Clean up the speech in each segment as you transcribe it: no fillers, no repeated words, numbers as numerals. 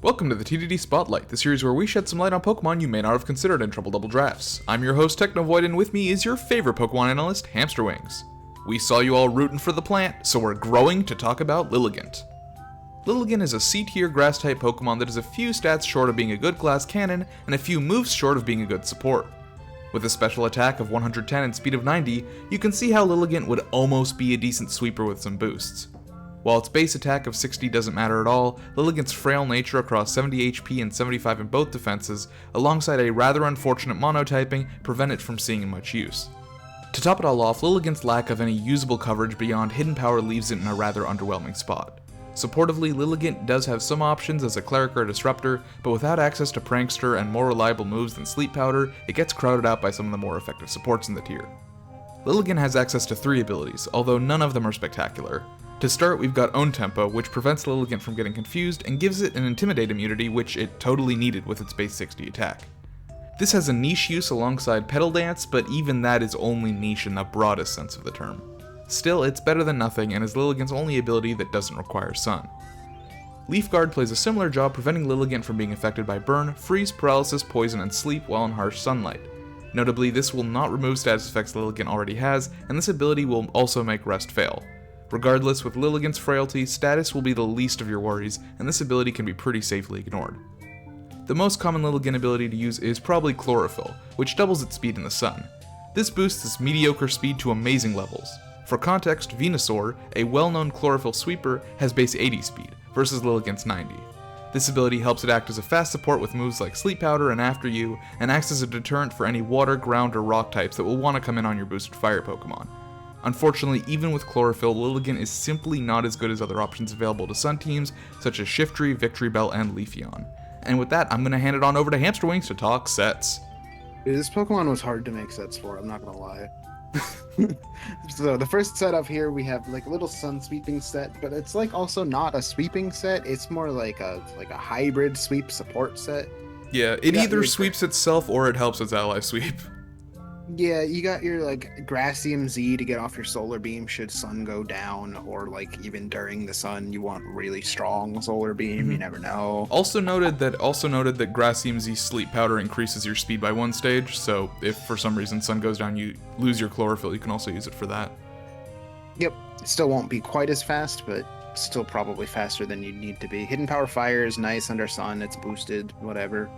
Welcome to the TDD Spotlight, the series where we shed some light on Pokemon you may not have considered in Triple Double Drafts. I'm your host Technovoid, and with me is your favorite Pokemon analyst, Hamsterwings. We saw you all rooting for the plant, so we're growing to talk about Lilligant. Lilligant is a C-tier grass-type Pokemon that is a few stats short of being a good glass cannon, and a few moves short of being a good support. With a special attack of 110 and speed of 90, you can see how Lilligant would almost be a decent sweeper with some boosts. While its base attack of 60 doesn't matter at all, Lilligant's frail nature across 70 HP and 75 in both defenses, alongside a rather unfortunate monotyping, prevent it from seeing much use. To top it all off, Lilligant's lack of any usable coverage beyond Hidden Power leaves it in a rather underwhelming spot. Supportively, Lilligant does have some options as a Cleric or Disruptor, but without access to Prankster and more reliable moves than Sleep Powder, it gets crowded out by some of the more effective supports in the tier. Lilligant has access to 3 abilities, although none of them are spectacular. To start, we've got Own Tempo, which prevents Lilligant from getting confused and gives it an Intimidate immunity, which it totally needed with its base 60 attack. This has a niche use alongside Petal Dance, but even that is only niche in the broadest sense of the term. Still, it's better than nothing and is Lilligant's only ability that doesn't require Sun. Leaf Guard plays a similar job preventing Lilligant from being affected by burn, freeze, paralysis, poison, and sleep while in harsh sunlight. Notably, this will not remove status effects Lilligant already has, and this ability will also make Rest fail. Regardless, with Lilligant's frailty, status will be the least of your worries, and this ability can be pretty safely ignored. The most common Lilligant ability to use is probably Chlorophyll, which doubles its speed in the sun. This boosts its mediocre speed to amazing levels. For context, Venusaur, a well-known Chlorophyll sweeper, has base 80 speed, versus Lilligant's 90. This ability helps it act as a fast support with moves like Sleep Powder and After You, and acts as a deterrent for any water, ground, or rock types that will want to come in on your boosted fire Pokemon. Unfortunately, even with Chlorophyll, Lilligant is simply not as good as other options available to Sun teams, such as Shiftry, Victory Bell, and Leafeon. And with that, I'm going to hand it on over to Hamsterwings to talk sets. Dude, this Pokemon was hard to make sets for, I'm not gonna lie. So the first set up here, we have like a little Sun sweeping set, but it's like also not a sweeping set, it's more like a hybrid sweep support set. Yeah, it either sweeps itself or it helps its ally sweep. Yeah, you got your like Grassium Z to get off your Solar Beam should Sun go down, or like even during the sun you want really strong Solar Beam, you never know. Also noted that Grassium Z Sleep Powder increases your speed by 1 stage, so if for some reason Sun goes down, you lose your Chlorophyll, you can also use it for that. Yep, it still won't be quite as fast, but still probably faster than you'd need to be. Hidden Power Fire is nice under Sun, it's boosted, whatever.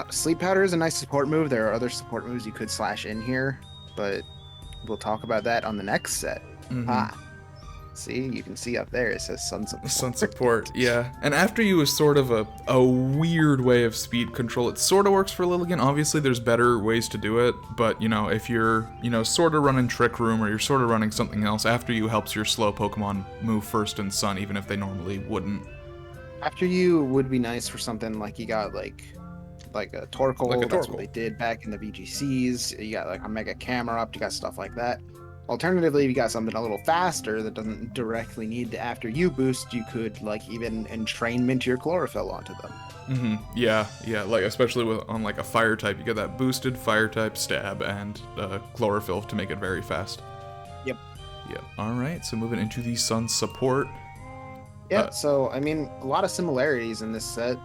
Sleep Powder is a nice support move. There are other support moves you could slash in here, but we'll talk about that on the next set. See, you can see up there it says Sun Support. Sun Support, yeah. And After You is sort of a weird way of speed control. It sort of works for Lilligant. Obviously, there's better ways to do it, but, if you're, sort of running Trick Room or you're sort of running something else, After You helps your slow Pokemon move first in Sun, even if they normally wouldn't. After You would be nice for something like you got, like a Torkoal, that's what they did back in the VGCs. You got like a Mega Camerupt, you got stuff like that. Alternatively, if you got something a little faster that doesn't directly need the After You boost, you could like even entrainment your Chlorophyll onto them. Yeah, like especially on like a fire type, you get that boosted fire type stab and Chlorophyll to make it very fast. Yep. Alright, so moving into the Sun support. Yeah, so I mean, a lot of similarities in this set.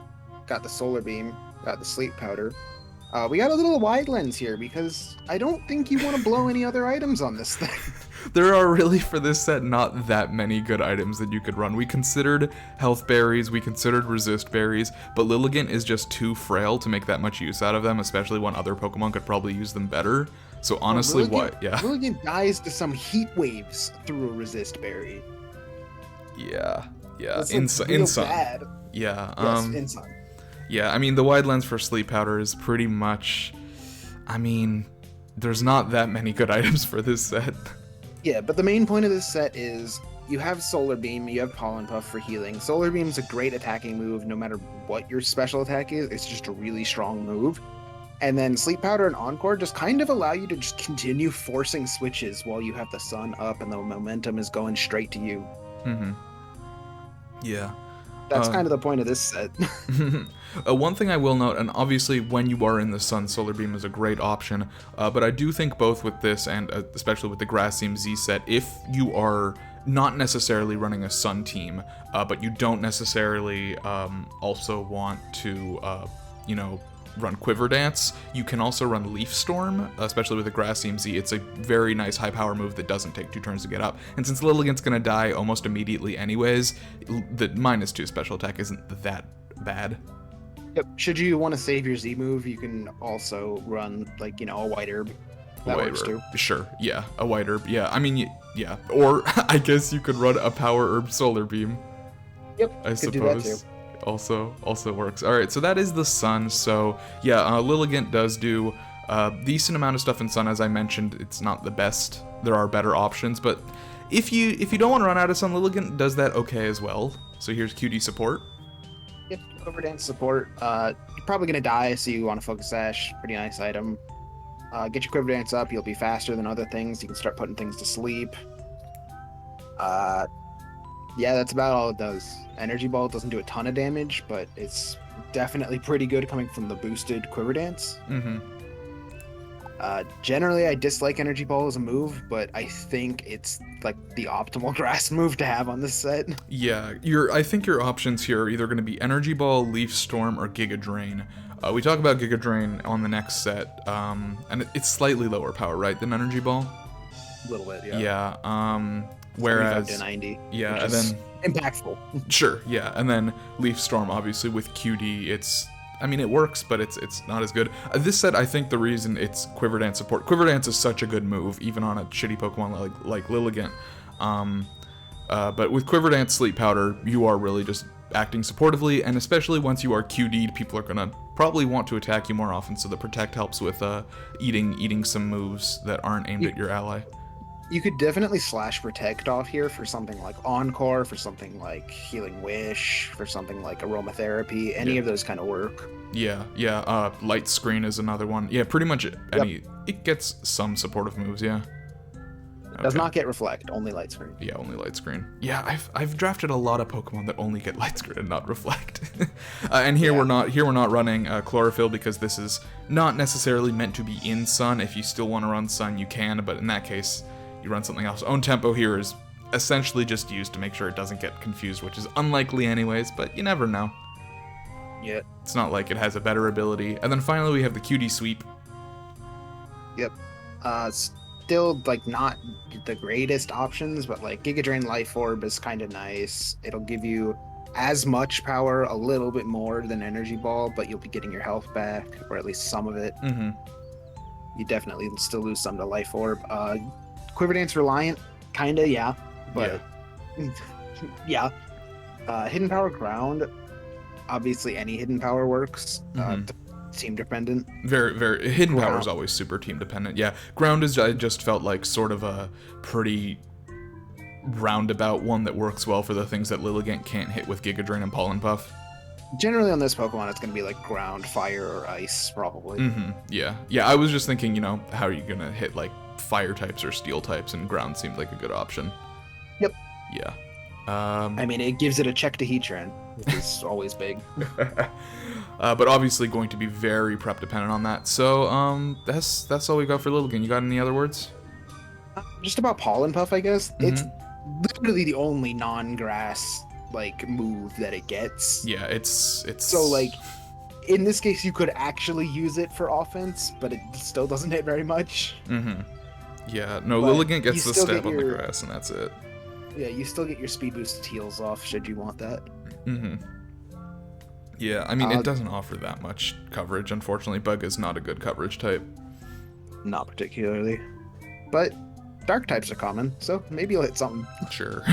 Got the Solar Beam, got the Sleep Powder. We got a little wide lens here because I don't think you want to blow any other items on this thing. There are really, for this set, not that many good items that you could run. We considered Health Berries, we considered Resist Berries, but Lilligant is just too frail to make that much use out of them, especially when other Pokemon could probably use them better. So honestly, Lilligant dies to some heat waves through a Resist Berry. Yeah. That's in Sun. Bad. Yeah. Yes, in Sun. Yeah, I mean, the wide lens for Sleep Powder is pretty much... there's not that many good items for this set. Yeah, but the main point of this set is you have Solar Beam, you have Pollen Puff for healing. Solar Beam's a great attacking move no matter what your special attack is. It's just a really strong move. And then Sleep Powder and Encore just kind of allow you to just continue forcing switches while you have the sun up and the momentum is going straight to you. Yeah. That's kind of the point of this set. One thing I will note, and obviously when you are in the sun, Solar Beam is a great option, but I do think both with this and especially with the Grassium Z set, if you are not necessarily running a Sun team, but you don't necessarily also want to, run Quiver Dance, you can also run Leaf Storm, especially with a Grass CMZ. It's a very nice high power move that doesn't take 2 turns to get up. And since Lilligant's gonna die almost immediately anyways, the -2 special attack isn't that bad. Yep. Should you want to save your Z move, you can also run a White Herb. That works too. Sure, yeah, a White Herb, yeah. I mean, yeah. Or I guess you could run a Power Herb Solar Beam. Yep, I suppose. do that too. Also works. All right, so that is the Sun. So yeah, Lilligant does do a decent amount of stuff in Sun. As I mentioned, it's not the best. There are better options, but if you don't want to run out of Sun, Lilligant does that okay as well. So here's QD support. Yep, Quiver Dance support. You're probably gonna die, so you want to Focus Sash. Pretty nice item. Get your Quiver Dance up. You'll be faster than other things. You can start putting things to sleep. Yeah, that's about all it does. Energy Ball doesn't do a ton of damage, but it's definitely pretty good coming from the boosted Quiver Dance. Mm-hmm. Generally, I dislike Energy Ball as a move, but I think it's like the optimal grass move to have on this set. Yeah, I think your options here are either going to be Energy Ball, Leaf Storm, or Giga Drain. We talk about Giga Drain on the next set, and it's slightly lower power, right, than Energy Ball? A little bit, yeah. Yeah, whereas... 75 to 90. Yeah, and then... impactful. Sure, yeah, and then Leaf Storm, obviously, with QD, it works, but it's not as good. This set, I think the reason it's Quiver Dance support... Quiver Dance is such a good move, even on a shitty Pokemon like Lilligant. But with Quiver Dance Sleep Powder, you are really just acting supportively, and especially once you are QD'd, people are gonna probably want to attack you more often, so the Protect helps with eating some moves that aren't aimed at your ally. You could definitely slash Protect off here for something like Encore, for something like Healing Wish, for something like Aromatherapy. Any of those kind of work. Yeah. Light Screen is another one. Yeah, pretty much any. It gets some supportive moves, yeah. Does not get Reflect, only Light Screen. Yeah, only Light Screen. Yeah, I've drafted a lot of Pokemon that only get Light Screen and not Reflect. And here we're not running Chlorophyll because this is not necessarily meant to be in Sun. If you still want to run Sun, you can, but in that case, you run something else. Own Tempo here is essentially just used to make sure it doesn't get confused, which is unlikely anyways, but you never know. Yeah. It's not like it has a better ability. And then finally we have the QD Sweep. Yep. Still, not the greatest options, but Giga Drain Life Orb is kind of nice. It'll give you as much power, a little bit more than Energy Ball, but you'll be getting your health back, or at least some of it. Mm-hmm. You definitely still lose some to Life Orb. Quiver Dance Reliant, kinda, yeah. But, yeah. Hidden Power Ground, obviously any Hidden Power works. Team dependent. Very Hidden Power is always super team dependent. Yeah, Ground is, I just felt like sort of a pretty roundabout one that works well for the things that Lilligant can't hit with Giga Drain and Pollen Puff. Generally on this Pokemon, it's going to be Ground, Fire, or Ice, probably. Mm-hmm. Yeah, I was just thinking, how are you going to hit Fire types or Steel types, and Ground seemed like a good option. Yep. Yeah. It gives it a check to Heatran, which is always big. But obviously going to be very prep dependent on that. So that's all we got for Lilligant. You got any other words? Just about Pollen Puff, I guess. Mm-hmm. It's literally the only non-grass move that it gets. Yeah, it's so in this case you could actually use it for offense, but it still doesn't hit very much. Mm-hmm. Yeah, no, Lilligant gets the stab on the grass, and that's it. Yeah, you still get your speed boosted heals off should you want that. Mm-hmm. Yeah, it doesn't offer that much coverage, unfortunately. Bug is not a good coverage type. Not particularly. But dark types are common, so maybe you'll hit something. Sure.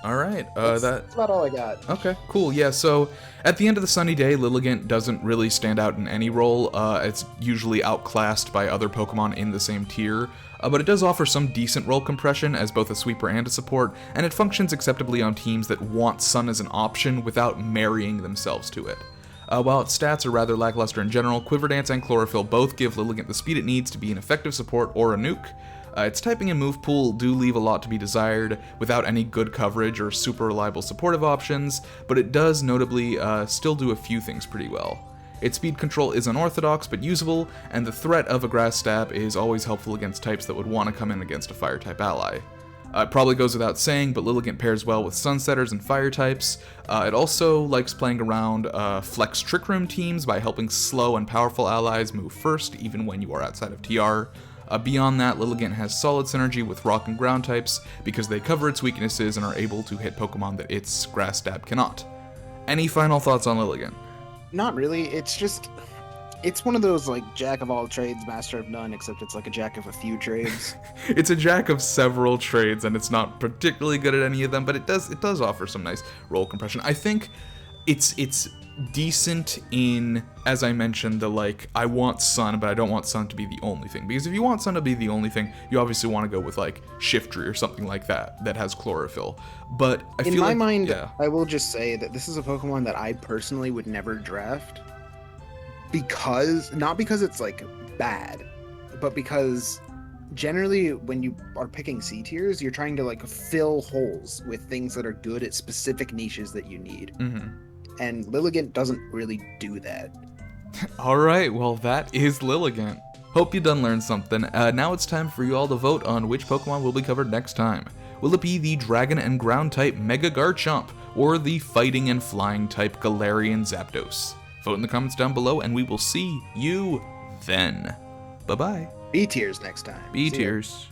Alright, that's about all I got. Okay, cool. Yeah, so at the end of the sunny day, Lilligant doesn't really stand out in any role. It's usually outclassed by other Pokemon in the same tier. But it does offer some decent role compression as both a sweeper and a support, and it functions acceptably on teams that want Sun as an option without marrying themselves to it. While its stats are rather lackluster in general, Quiver Dance and Chlorophyll both give Lilligant the speed it needs to be an effective support or a nuke. Its typing and move pool do leave a lot to be desired without any good coverage or super reliable supportive options, but it does notably still do a few things pretty well. Its speed control is unorthodox but usable, and the threat of a grass stab is always helpful against types that would want to come in against a fire type ally. It probably goes without saying, but Lilligant pairs well with Sunsetters and Fire types. It also likes playing around Flex Trick Room teams by helping slow and powerful allies move first, even when you are outside of TR. Beyond that, Lilligant has solid synergy with Rock and Ground types because they cover its weaknesses and are able to hit Pokemon that its Grass Stab cannot. Any final thoughts on Lilligant? Not really. It's one of those, like, jack of all trades, master of none, except it's like a jack of a few trades. It's a jack of several trades, and it's not particularly good at any of them, but it does offer some nice roll compression. I think it's decent in, as I mentioned, the, like, I want Sun, but I don't want Sun to be the only thing. Because if you want Sun to be the only thing, you obviously want to go with, like, Shiftry or something like that has Chlorophyll. But I feel like... In my mind, yeah. I will just say that this is a Pokemon that I personally would never draft. Not because it's, like, bad, but because generally when you are picking C tiers, you're trying to, like, fill holes with things that are good at specific niches that you need. Mm-hmm. And Lilligant doesn't really do that. Alright, well that is Lilligant. Hope you done learned something. Now it's time for you all to vote on which Pokemon will be covered next time. Will it be the Dragon and Ground type Mega Garchomp, or the Fighting and Flying type Galarian Zapdos? Vote in the comments down below, and we will see you then. Bye-bye. B tiers next time. B tiers.